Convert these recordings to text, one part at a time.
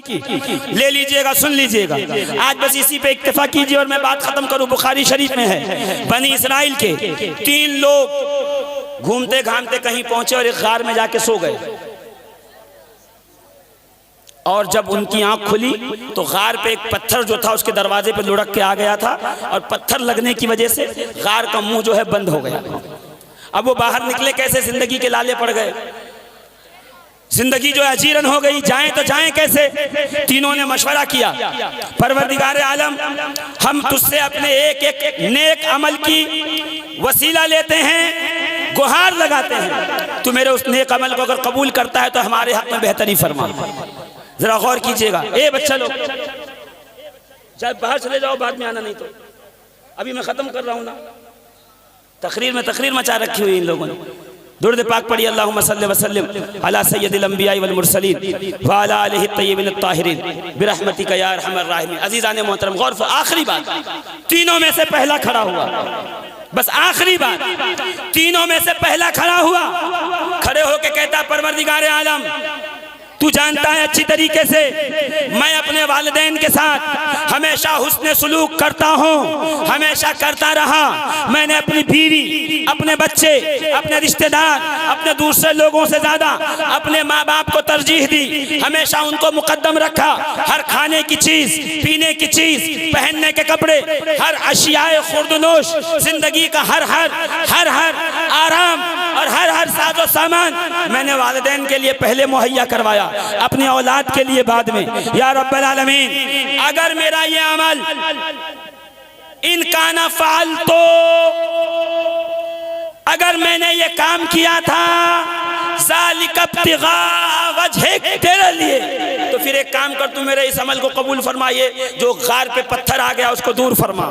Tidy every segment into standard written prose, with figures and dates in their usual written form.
की। ले लीजिएगा, सुन लीजिएगा, आज बस इसी पे इक्तिफा कीजिए और मैं बात खत्म करूं। बुखारी शरीफ में है, बनी इसराइल के 3 लोग घूमते घामते कहीं पहुंचे और एक गार में जाके सो गए। और जब उनकी आंख खुली तो गार पे एक पत्थर जो था उसके दरवाजे पे लुढ़क के आ गया था और पत्थर लगने की वजह से गार का मुंह जो है बंद हो गया। अब वो बाहर निकले कैसे? जिंदगी के लाले पड़ गए, जिंदगी जो है अजीरन हो गई, जाएं तो जाएं कैसे? तीनों ने मशवरा किया, परवरदिगार आलम हम तुझसे अपने एक एक नेक अमल की वसीला लेते हैं, गुहार लगाते हैं, तू मेरे उस नेक अमल को अगर कबूल करता है तो हमारे हक में बेहतरी फरमा। जरा गौर कीजिएगा। ए बच्चा लोग, चाहे बाहर चले जाओ, बाद में आना, नहीं तो अभी मैं खत्म कर रहा हूं ना। तकरीर में तकरीर मचा रखी हुई इन लोगों ने। दुरूद पाक पढ़िए, अल्लाहुम्मा सल्लि व सल्लिम अला सय्यदिल अंबिया वल मुरसलीन व अला आलिहि तय्यबिन ताहिरीन बिरहमतिका या अरहमर राहिमीन। अजीज़ान मोहतरम, गौर फरमा, आखिरी बात, तीनों में से पहला खड़ा हुआ, बस आखिरी बात, तीनों में से पहला खड़ा हुआ, खड़े होके कहता, परवरदिगार आलम तू जानता है अच्छी तरीके से मैं अपने वालिदैन के साथ हमेशा हुस्न सुलूक करता हूँ, हमेशा करता रहा। मैंने अपनी बीवी, अपने बच्चे, अपने रिश्तेदार, अपने दूसरे लोगों से ज्यादा अपने माँ बाप को तरजीह दी, हमेशा उनको मुकद्दम रखा। हर खाने की चीज, पीने की चीज, पहनने के कपड़े, हर अशियाए खुर्दनोश, जिंदगी का हर आराम और हर साजो सामान मैंने वालिदैन के लिए पहले मुहैया करवाया, अपनी औलाद के लिए बाद में। या रब्बल आलमीन, अगर मेरा ये अमल इनकाना फाल, तो अगर मैंने ये काम किया था ज़ालिका इब्तिगा वजहिक, तेरे लिए, तो फिर एक काम कर, तू मेरे इस अमल को कबूल फरमाइए, जो गार पे पत्थर आ गया उसको दूर फरमा।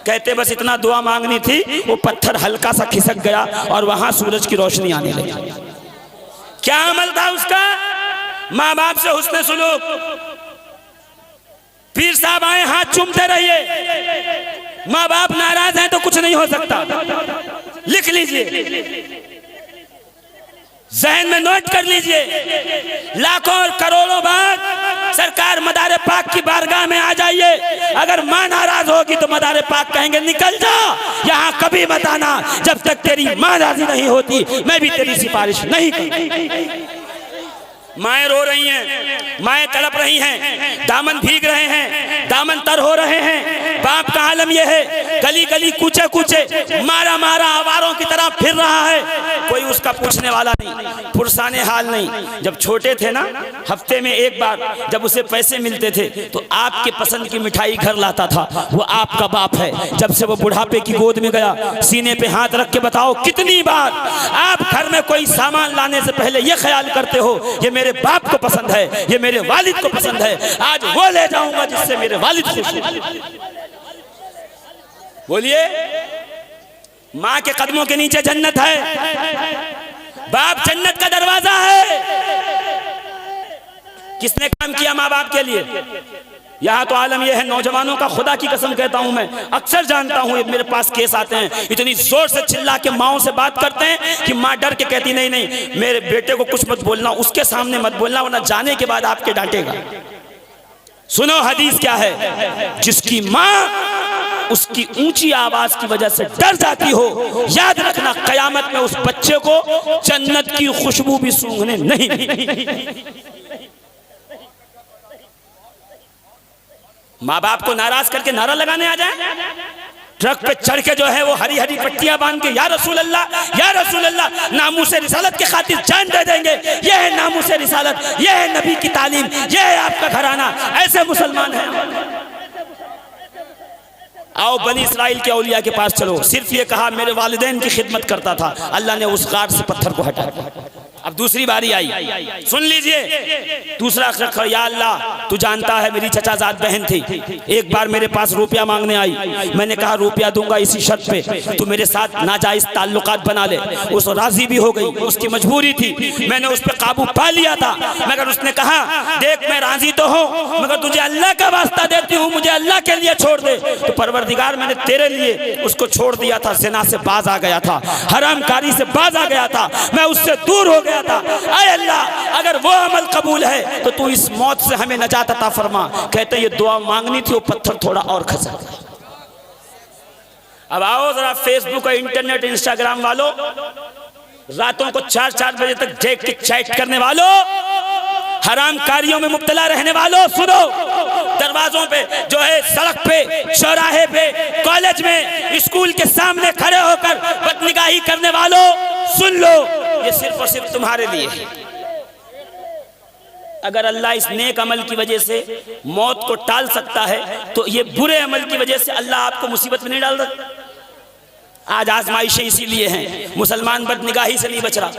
कहते बस इतना दुआ मांगनी थी, वो पत्थर हल्का सा खिसक गया और वहां सूरज की रोशनी आने लगी। क्या अमल था उसका? माँ बाप से हुस्न सुलूक। पीर साहब आए, हाथ चूमते रहिए। माँ बाप नाराज हैं तो कुछ नहीं हो सकता, लिख लीजिए, जहन में नोट कर लीजिए। लाखों और करोड़ों बार सरकार मदारे पाक की बारगाह में आ जाइए, अगर माँ नाराज होगी तो मदारे पाक कहेंगे निकल जा, यहाँ कभी मत आना, जब तक तेरी माँ राजी नहीं होती मैं भी तेरी सिफारिश नहीं करूंगी। माएँ रो रही हैं, माएँ तड़प रही हैं, दामन भीग रहे हैं, दामन तर हो रहे हैं। बाप का आलम यह है, गली गली कूचे कूचे मारा मारा आवारों की तरह फिर रहा है, कोई उसका पूछने वाला नहीं, पुरसाने हाल नहीं। जब छोटे थे ना, हफ्ते में एक बार जब उसे पैसे मिलते थे तो आपके पसंद की मिठाई घर लाता था, वो आपका बाप है। जब से वो बुढ़ापे की गोद में गया, सीने पे हाथ रख के बताओ कितनी बार आप घर में कोई सामान लाने से पहले ये ख्याल करते हो ये मेरे बाप को पसंद है, ये मेरे वालिद को पसंद है, आज वो ले जाऊंगा जिससे मेरे वालिद खुश हो। बोलिए, माँ के कदमों के नीचे जन्नत है, बाप जन्नत का दरवाजा है। किसने काम किया माँ बाप के लिए? यहाँ तो आलम यह है, नौजवानों का खुदा की कसम कहता हूँ, मैं अक्सर जानता हूँ, मेरे पास केस आते हैं, इतनी जोर से चिल्ला के माओं से बात करते हैं कि माँ डर के कहती नहीं नहीं मेरे बेटे को कुछ मत बोलना, उसके सामने मत बोलना, वरना जाने के बाद आपके डांटेगा। सुनो हदीस क्या है, जिसकी माँ उसकी ऊंची आवाज की वजह से डर जाती हो, याद रखना कयामत में उस बच्चे को जन्नत की खुशबू भी सूंघने नहीं मिलेगी। माँ बाप को नाराज करके नारा लगाने आ जाए, ट्रक पे चढ़ के जो है वो हरी हरी पट्टियां बांध के या रसूल अल्लाह नामूसे रिसालत के खातिर जान दे देंगे, ये है नामूसे रिसालत, ये है नबी की तालीम, ये है आपका घराना, ऐसे मुसलमान हैं। आओ बनी इसराइल के औलिया के पास चलो, सिर्फ ये कहा मेरे वालिदैन की खिदमत करता था, अल्लाह ने उस गार से पत्थर को हटाया। अब दूसरी बारी आई, सुन लीजिए, दूसरा अक्षर, या अल्लाह तू जानता है मेरी चचाजाद बहन थी, एक बार मेरे पास रुपया मांगने आई, मैंने कहा रुपया दूंगा इसी शर्त पे तू मेरे साथ नाजायज ताल्लुकात बना ले। उस राजी भी हो गई, उसकी मजबूरी थी, मैंने उस पर काबू पा लिया था, मगर उसने कहा देख मैं राजी तो हूँ मगर तुझे अल्लाह का वास्ता देती हूँ, मुझे अल्लाह के लिए छोड़ दे। तो परवरदिगार मैंने तेरे लिए उसको छोड़ दिया था, ज़िना से बाज आ गया था, हरामकारी से बाज आ गया था, मैं उससे दूर हो गया था, ऐ अल्लाह अगर वो अमल कबूल है तो तू इस मौत से हमें नजात अता फरमा। कहते ये दुआ मांगनी थी, वो पत्थर थोड़ा और खसा। अब आओ जरा फेसबुक और इंटरनेट इंस्टाग्राम वालों, रातों को 4-4 बजे तक देख के चैट करने वालों, हराम कारियों में मुब्तला रहने वालों, सुनो, दरवाजों पे जो है, सड़क पे, चौराहे पे, कॉलेज में, स्कूल के सामने खड़े होकर बदनिगाही करने वालों, सुन लो, ये सिर्फ और सिर्फ तुम्हारे लिए है। अगर अल्लाह इस नेक अमल की वजह से मौत को टाल सकता है तो ये बुरे अमल की वजह से अल्लाह आपको मुसीबत में नहीं डाल सकता। आज आजमाइशें इसीलिए हैं। मुसलमान बदनिगाही से नहीं बच रहा,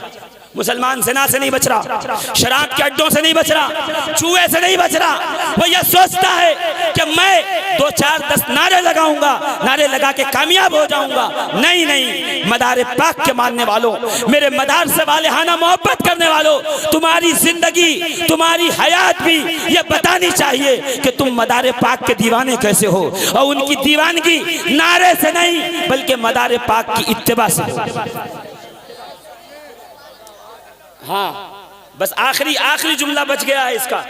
मुसलमान ज़िना से नहीं बच रहा, शराब के अड्डों से नहीं बच रहा, चूहे से नहीं बच रहा। वो ये सोचता है कि मैं 2-4-10 नारे लगाऊंगा, नारे लगा के कामयाब हो जाऊंगा। नहीं नहीं, मदार पाक के मानने वालों, मेरे मदार से वालेहाना मोहब्बत करने वालों, तुम्हारी जिंदगी, तुम्हारी हयात भी ये बतानी चाहिए कि तुम मदार पाक के दीवाने कैसे हो, और उनकी दीवानगी नारे से नहीं बल्कि मदार पाक की इत्तिबा से हो। हाँ, बस आखिरी जुमला बच गया है इसका।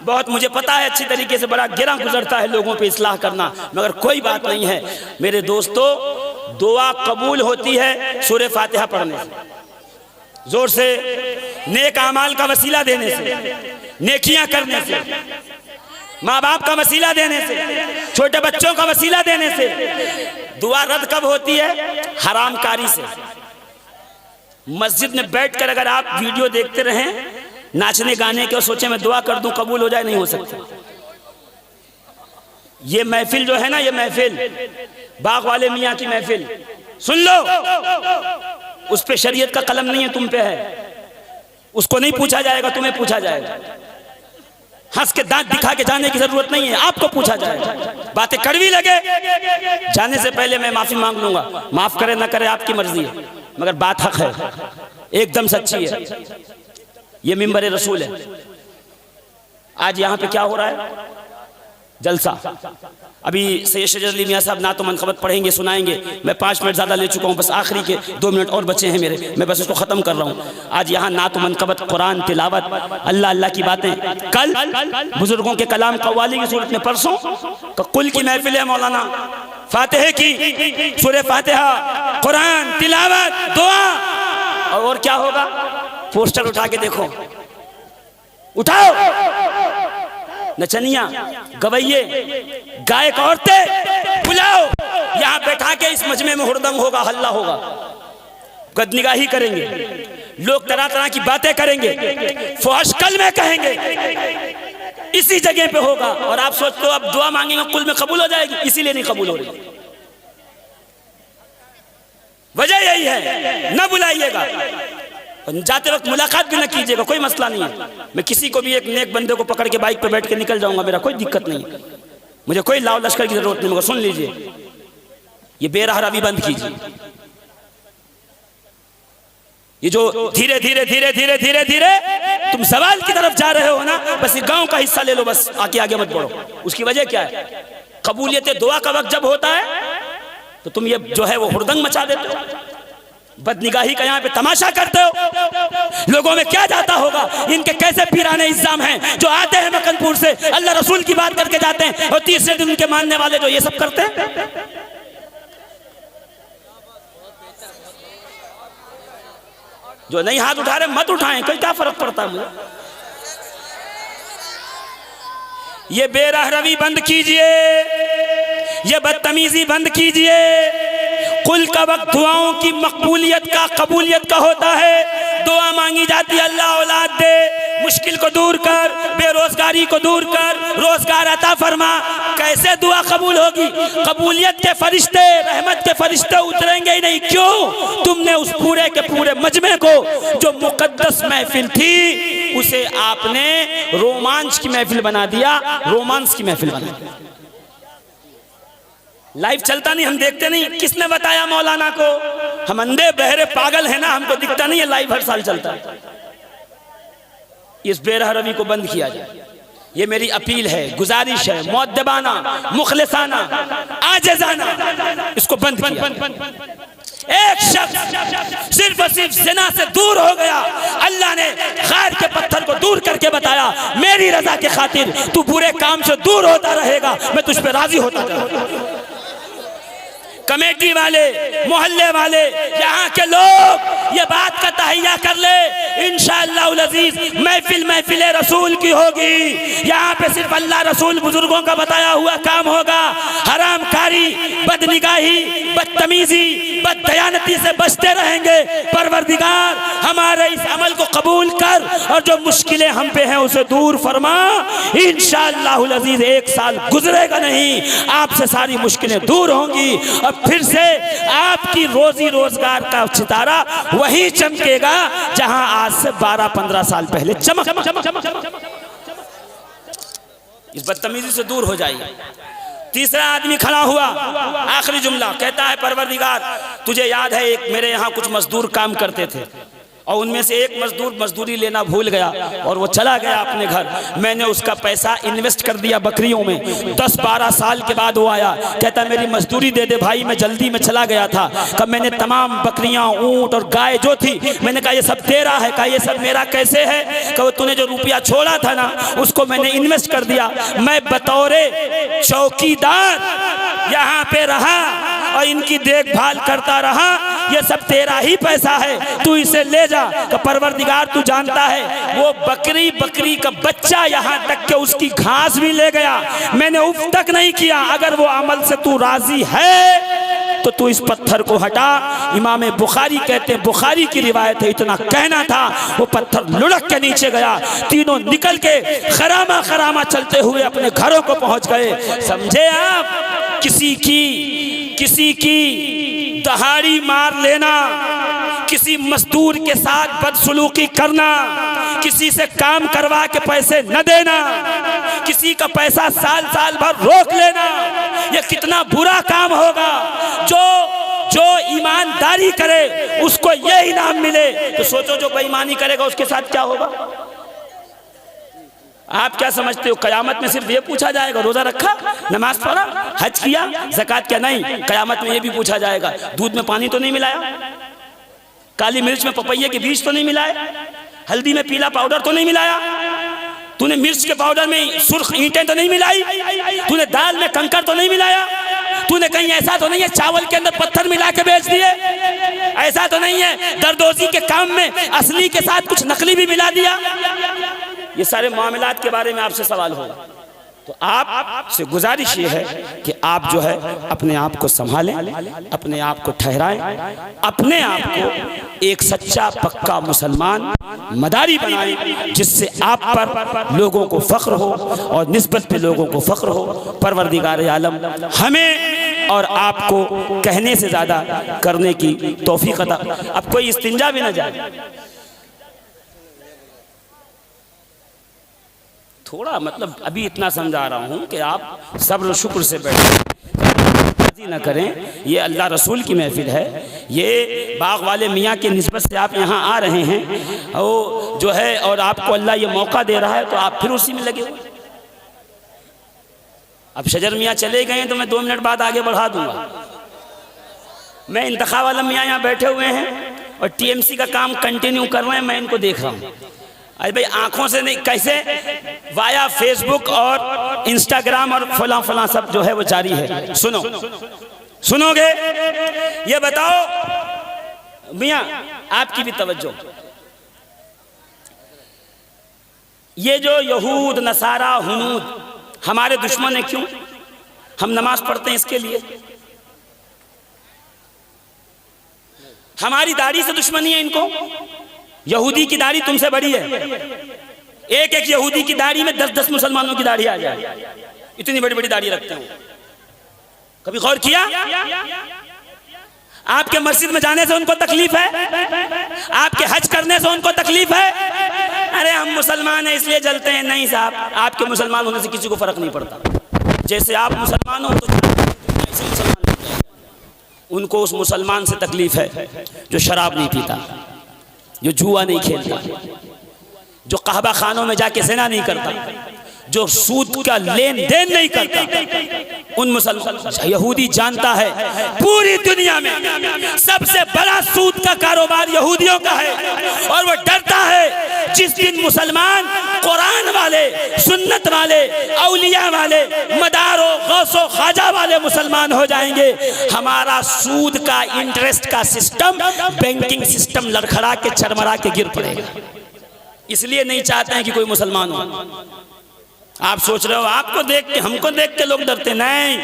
बहुत मुझे पता है अच्छी तरीके से, बड़ा गिरा गुजरता है लोगों पे इस्लाह करना, मगर कोई बात नहीं है मेरे दोस्तों। दुआ कबूल होती है सूरह फातिहा पढ़ने से, जोर से, नेक अमाल का वसीला देने से, नेकियां करने से, माँ बाप का वसीला देने से, छोटे बच्चों का वसीला देने से। दुआ रद्द कब होती है? हरामकारी से। मस्जिद में बैठकर अगर आप वीडियो देखते रहें नाचने गाने के और सोचे मैं दुआ कर दूं कबूल हो जाए, नहीं हो सकता। ये महफिल जो है ना, ये महफिल बाग वाले मियाँ की महफिल, सुन लो, उस पे शरीयत का कलम नहीं है, तुम पे है। उसको नहीं पूछा जाएगा, तुम्हें पूछा जाएगा। हंस के दांत दिखा के जाने की जरूरत नहीं है, आपको पूछा जाएगा। बातें कड़वी लगे, जाने से पहले मैं माफी मांग लूंगा, माफ करे ना करे आपकी मर्जी है, मगर बात हक है, एकदम सच्ची है। ये मिंबर रसूल है। आज यहाँ पे क्या हो रहा है? जलसा। अभी सैयद शजर अली मियां साहब ना तो मनकबत पढ़ेंगे, सुनाएंगे। मैं 5 मिनट ज़्यादा ले चुका हूँ, बस आखिरी के 2 मिनट और बचे हैं मेरे, मैं बस इसको ख़त्म कर रहा हूँ। आज यहाँ ना तो मनकबत, कुरान तिलावत, अल्लाह अल्लाह की बातें। कल बुजुर्गों के कलाम कव्वाली की सूरत में, परसों कुल की महफिल है मौलाना, फातिहा की, सूरह फातिहा, कुरान तिलावत, दुआ। और क्या होगा? पोस्टर उठा के देखो, उठाओ, नचनिया, गवैये, गायक औरतें बुलाओ, यहाँ बैठा के इस मजमे में हुड़दंग होगा, हल्ला होगा, बदनिगाही करेंगे, लोग तरह तरह की बातें करेंगे, फहश कलमे कहेंगे, इसी जगह पे होगा। और आप सोचते हो अब दुआ मांगेंगे कुल में कबूल हो जाएगी, इसीलिए नहीं कबूल हो रही। वजह यही है, न बुलाइएगा, जाते वक्त मुलाकात भी न कीजिएगा, कोई मसला नहीं है। मैं किसी को भी एक नेक बंदे को पकड़ के बाइक पे बैठ के निकल जाऊंगा, मेरा कोई दिक्कत नहीं है, मुझे कोई लाव लश्कर की जरूरत नहीं। मगर सुन लीजिए, ये बेरहरवी बंद कीजिए। ये जो धीरे धीरे धीरे धीरे धीरे धीरे तुम सवाल की तरफ जा रहे हो ना, बस ये गांव का हिस्सा ले लो, बस आगे आगे मत बढ़ो। उसकी वजह क्या है? कबूलियत दुआ का वक्त जब होता है तो तुम ये जो है वो हुड़दंग मचा देते हो, बदनिगाही का यहाँ पे तमाशा करते हो। लोगों में क्या जाता होगा, इनके कैसे पीराने इल्जाम हैं जो आते हैं मकनपुर से, अल्लाह रसूल की बात करके जाते हैं, और तीसरे दिन उनके मानने वाले जो ये सब करते हैं। जो नहीं हाथ उठा रहे मत उठाएं, कोई क्या फर्क पड़ता है मुझे। ये बेरहरवी बंद कीजिए, ये बदतमीजी बंद कीजिए। कुल का वक्त दुआओं की मकबूलियत का, कबूलियत का होता है। दुआ मांगी जाती है, अल्लाह औलाद दे, मुश्किल को दूर कर, बेरोजगारी को दूर कर, रोजगार अता फरमा। कैसे दुआ कबूल होगी? कबूलियत के फरिश्ते, रहमत के फरिश्ते उतरेंगे ही नहीं। क्यों? तुमने उस पूरे के पूरे मजमे को, जो मुकद्दस महफिल थी, उसे आपने रोमांच की महफिल बना दिया, रोमांस की महफिल बना दिया। लाइव चलता नहीं, हम देखते नहीं। किसने बताया मौलाना को? हम अंधे बहरे पागल है ना, हमको दिखता नहीं है लाइव हर साल चलता है। इस बेरहरवी को बंद किया जाए, ये मेरी अपील है, गुजारिश है, मुअद्दबाना, मुखलिसाना, आजिज़ाना, इसको बंद किया। एक शख्स सिर्फ और सिर्फ ज़िना से दूर हो गया, अल्लाह ने गार के पत्थर को दूर करके बताया, मेरी रजा के खातिर तू बुरे काम से दूर होता रहेगा, मैं तुझ पे राजी होता रहूंगा। कमेटी वाले, मोहल्ले वाले, यहाँ के लोग ये बात का तहैया कर ले, इंशाअल्लाह अज़ीज़ महफिल रसूल की होगी। यहाँ पे सिर्फ अल्लाह रसूल बुजुर्गों का बताया हुआ काम होगा। हरामकारी, बदनिगाही, बदतमीजी, बददयानती से बचते रहेंगे। परवरदिगार हमारे इस अमल को कबूल कर और जो मुश्किलें हम पे हैं उसे दूर फरमा। इंशाअल्लाह अज़ीज़ एक साल गुजरेगा नहीं, आपसे सारी मुश्किलें दूर होंगी और फिर से आपकी रोजी रोजगार का सितारा वही चमकेगा जहां आज से 12-15 साल पहले चमक। इस बदतमीजी से दूर हो जाइए। तीसरा आदमी खड़ा हुआ, आखिरी जुमला कहता है, परवरदिगार तुझे याद है एक मेरे यहाँ कुछ मजदूर काम करते थे और उनमें से एक मजदूर मजदूरी लेना भूल गया और वो चला गया अपने घर। मैंने उसका पैसा इन्वेस्ट कर दिया बकरियों में। 10-12 साल के बाद वो आया, कहता मेरी मजदूरी दे दे भाई, मैं जल्दी में चला गया था। कब मैंने तमाम बकरियां, ऊंट और गाय जो थी, मैंने कहा ये सब तेरा है। कहा ये सब मेरा कैसे है? कहा तूने जो रुपया छोड़ा था ना उसको मैंने इन्वेस्ट कर दिया। मैं बतौरे चौकीदार यहाँ पे रहा और इनकी देखभाल करता रहा। ये सब तेरा ही पैसा है, तू इसे ले जा। का परवरदिगार तू जानता है वो बकरी का बच्चा यहाँ तक के उसकी घास भी ले गया, मैंने उफ तक नहीं किया। अगर वो अमल से तू राजी है तो तू इस पत्थर को हटा। इमाम बुखारी कहते हैं, बुखारी की रिवायत है, इतना कहना था वो पत्थर लुढ़क के नीचे गया। तीनों निकल के खरामा चलते हुए अपने घरों को पहुंच गए। समझे आप? किसी की दहाड़ी मार लेना, किसी मजदूर के साथ बदसलूकी करना, किसी से काम करवा के पैसे न देना, किसी का पैसा साल भर रोक लेना, यह कितना बुरा काम होगा। जो ईमानदारी करे उसको यह इनाम मिले। तो सोचो जो बेईमानी करेगा उसके साथ क्या होगा। आप क्या समझते हो कयामत में सिर्फ ये पूछा जाएगा रोजा रखा, नमाज पढ़ा, हज किया, ज़कात क्या? नहीं, कयामत में ये भी पूछा जाएगा दूध में पानी तो नहीं मिलाया, काली मिर्च में पपैये के बीज तो नहीं मिलाया, हल्दी में पीला पाउडर तो नहीं मिलाया, तूने मिर्च के पाउडर में सुर्ख ईंटें तो नहीं मिलाई, तूने दाल में कंकर तो नहीं मिलाया, तूने कहीं ऐसा तो नहीं है चावल के अंदर पत्थर मिला के बेच दिए, ऐसा तो नहीं है दरदोजी के काम में असली के साथ कुछ नकली भी मिला दिया। ये सारे मामलात के बारे में आपसे सवाल होगा। तो आपसे गुजारिश ये है कि आप जो है अपने आप को संभालें, अपने आप को ठहराएं, अपने आप को एक सच्चा पक्का मुसलमान मदारी बनाएं, जिससे आप पर लोगों को फख्र हो और निस्बत पे लोगों को फख्र हो। परवरदिगार आलम हमें और आपको कहने से ज़्यादा करने की तौफीक अता। अब कोई इस्तिंजा भी ना जाए, थोड़ा मतलब अभी इतना समझा रहा हूँ कि आप सब्र शुक्र से बैठे न करें। ये अल्लाह रसूल की महफिल है, ये बाग वाले मियाँ की निस्बत से आप यहाँ आ रहे हैं वो जो है, और आपको अल्लाह ये मौका दे रहा है तो आप फिर उसी में लगे हुए। अब शजर मियाँ चले गए तो मैं 2 मिनट बाद आगे बढ़ा दूंगा। मैं इंतखा वाला मियाँ यहाँ बैठे हुए हैं और टीएमसी का काम कंटिन्यू कर रहे हैं, मैं इनको देख रहा हूँ। अरे भाई आंखों से नहीं, कैसे? वाया फेसबुक और इंस्टाग्राम और फला सब जो है वो जारी है। सुनोगे? ये बताओ मियाँ, आपकी भी तवज्जो, ये जो यहूद नसारा हुनूद हमारे दुश्मन है, क्यों? हम नमाज पढ़ते हैं इसके लिए, हमारी दाढ़ी से दुश्मनी है इनको। यहूदी की दाढ़ी तुमसे बड़ी है, एक यहूदी की दाढ़ी में 10-10 मुसलमानों की दाढ़ी आ जाए, इतनी बड़ी बड़ी दाढ़ी रखते हैं। कभी गौर किया? आपके मस्जिद में जाने से उनको तकलीफ है, आपके हज करने से उनको तकलीफ है। अरे हम मुसलमान हैं इसलिए जलते हैं। नहीं साहब, आपके मुसलमान होने से किसी को फर्क नहीं पड़ता। जैसे आप मुसलमान हो तो ऐसे मुसलमान, उनको उस मुसलमान से तकलीफ है जो शराब नहीं पीता, जो जुआ नहीं खेलता, जो कहबा खानों में जाके ज़िना नहीं करता, जो सूद का लेन देन नहीं करता। उन मुसलमान यहूदी जानता है पूरी दुनिया में सबसे बड़ा सूद का कारोबार यहूदियों का है, और वो डरता है जिस दिन मुसलमान कुरान वाले, सुन्नत वाले, औलिया वाले, मदारो, गौसो, ख्वाजा वाले मुसलमान हो जाएंगे, हमारा सूद का, इंटरेस्ट का सिस्टम, बैंकिंग सिस्टम लड़खड़ा के, चरमरा के गिर पड़ेगा। इसलिए नहीं चाहते हैं कि कोई मुसलमान हो। आप सोच रहे हो आपको देख के, हमको देख के लोग डरते, नहीं,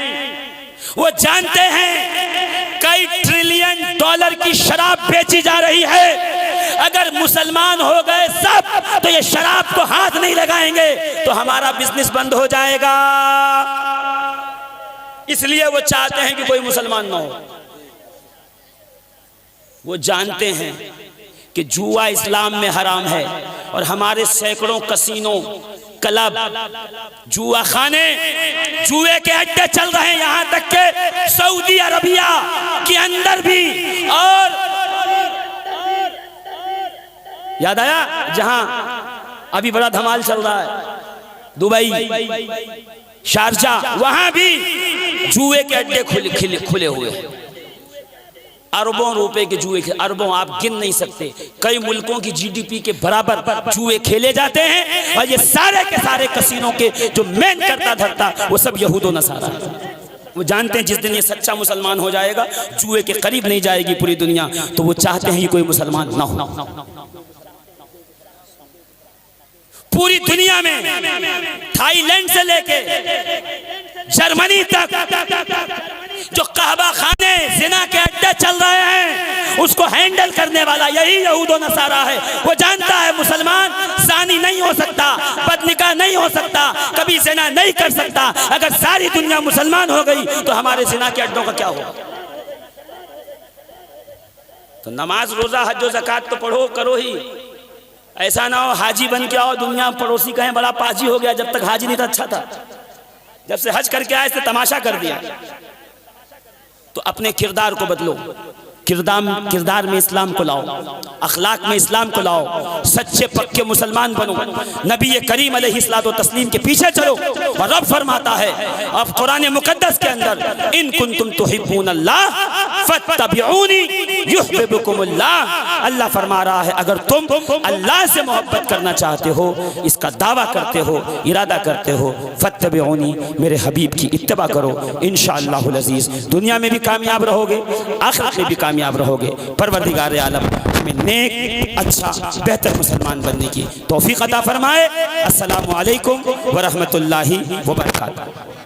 वो जानते हैं कई ट्रिलियन डॉलर की शराब बेची जा रही है। अगर मुसलमान हो गए सब तो ये शराब को हाथ नहीं लगाएंगे तो हमारा बिजनेस बंद हो जाएगा। इसलिए वो चाहते हैं कि कोई मुसलमान ना हो। वो जानते हैं कि जुआ इस्लाम में हराम है, और हमारे सैकड़ों कसीनो, क्लब, जुआ खाने, जुए के अड्डे चल रहे हैं, यहां तक के सऊदी अरबिया के अंदर भी। और याद आया जहां अभी बड़ा धमाल चल रहा है, दुबई, शारजा, वहां भी जुए के अड्डे खुले हुए हैं। अरबों रुपए के जुए, अरबों आप गिन नहीं सकते, कई मुल्कों की जीडीपी के बराबर जुए खेले जाते हैं, और ये सारे के सारे कसीनों के जो मेन करता धरता वो सब यहूद और नसारा है। वो जानते हैं जिस दिन ये सच्चा मुसलमान हो जाएगा, जुए के करीब नहीं जाएगी पूरी दुनिया, तो वो चाहते हैं कि कोई मुसलमान ना हो। पूरी दुनिया में थाईलैंड से लेके जर्मनी तक जो कहबा खाने, जिना के अड्डे चल रहे हैं, उसको हैंडल करने वाला यही यहूद और नसारा है। वो जानता है मुसलमान ज़ानी नहीं हो सकता, बदनिकाह नहीं हो सकता, कभी जिना नहीं कर सकता। अगर सारी दुनिया मुसलमान हो गई तो हमारे जिना के अड्डों का क्या होगा? तो नमाज, रोजा, हज, ज़कात तो पढ़ो, करो ही। ऐसा ना हो हाजी बन के आओ, दुनिया पड़ोसी कहें बड़ा पाजी हो गया, जब तक हाजी नहीं था अच्छा था, जब से हज करके आए तो तमाशा कर दिया। तो अपने किरदार को बदलो, किरदार में इस्लाम को लाओ, अखलाक में इस्लाम को लाओ, सच्चे पक्के मुसलमान बनो, नबी करीम अलैहिस्सलातु तस्लीम के पीछे चलो। और रब फरमाता है अब कुरान मुकद्दस के अंदर, इन कुंतुम तुहिब्बूनल्लाह फत्तबिऊनी युहिब्बुकुमुल्लाह। अल्लाह फरमा रहा है अगर तुम अल्लाह से मोहब्बत करना चाहते हो, इसका दावा करते हो, इरादा करते हो, फत्तबिऊनी, मेरे हबीब की इत्तिबा करो, इंशाअल्लाहुल अज़ीज़ दुनिया में भी कामयाब रहोगे, आखिरत में भी कामयाब रहोगे। परवरदिगार आलम हमें नेक, अच्छा, बेहतर मुसलमान बनने की तौफीक अता फरमाए। अस्सलामु अलैकुम व रहमतुल्लाहि व बरकातहू।